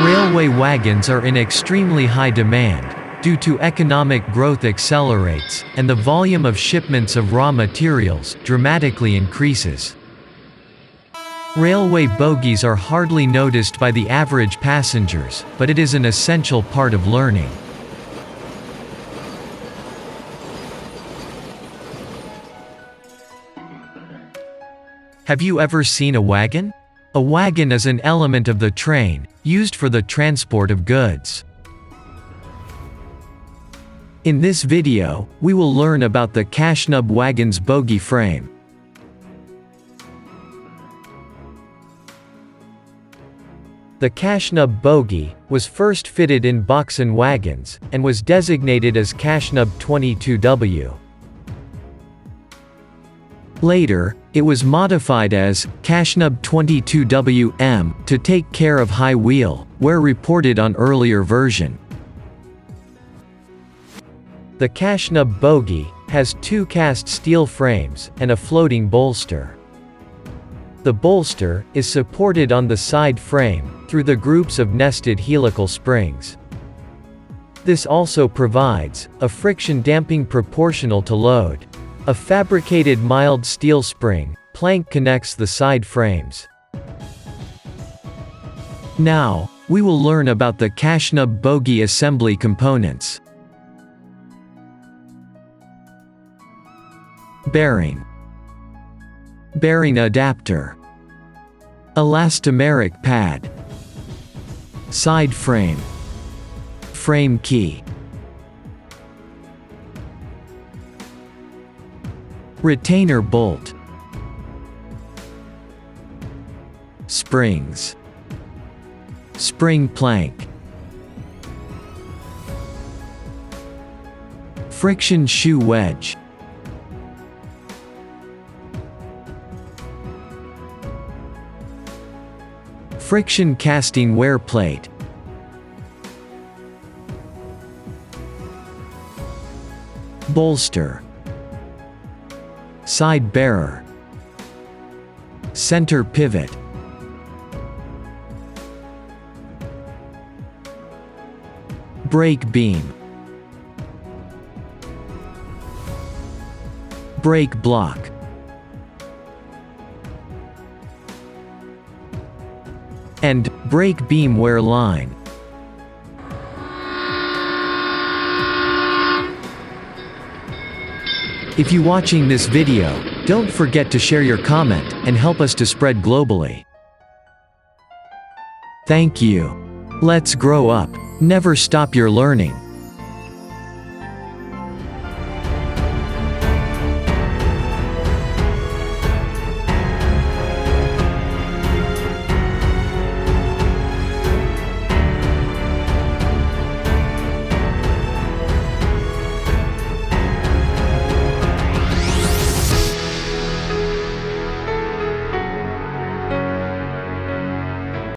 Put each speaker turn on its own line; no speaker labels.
Railway wagons are in extremely high demand, due to economic growth accelerates, and the volume of shipments of raw materials dramatically increases. Railway bogies are hardly noticed by the average passengers, but it is an essential part of learning. Have you ever seen a wagon? A wagon is an element of the train, used for the transport of goods. In this video, we will learn about the CASNUB Wagon's bogie frame. The CASNUB bogie was first fitted in boxen wagons, and was designated as CASNUB 22W. Later, it was modified as CASNUB 22WM to take care of high wheel, where reported on earlier version. The CASNUB bogie has two cast steel frames and a floating bolster. The bolster is supported on the side frame through the groups of nested helical springs. This also provides a friction damping proportional to load. A fabricated mild steel spring plank connects the side frames. Now, we will learn about the CASNUB bogie assembly components. Bearing. Bearing adapter. Elastomeric pad. Side frame. Frame key. Retainer bolt. Springs. Spring plank. Friction shoe wedge. Friction casting wear plate. Bolster. Side bearer. Center pivot. Brake beam. Brake block. And brake beam wear line. If you're watching this video, don't forget to share your comment and help us to spread globally. Thank you. Let's grow up. Never stop your learning.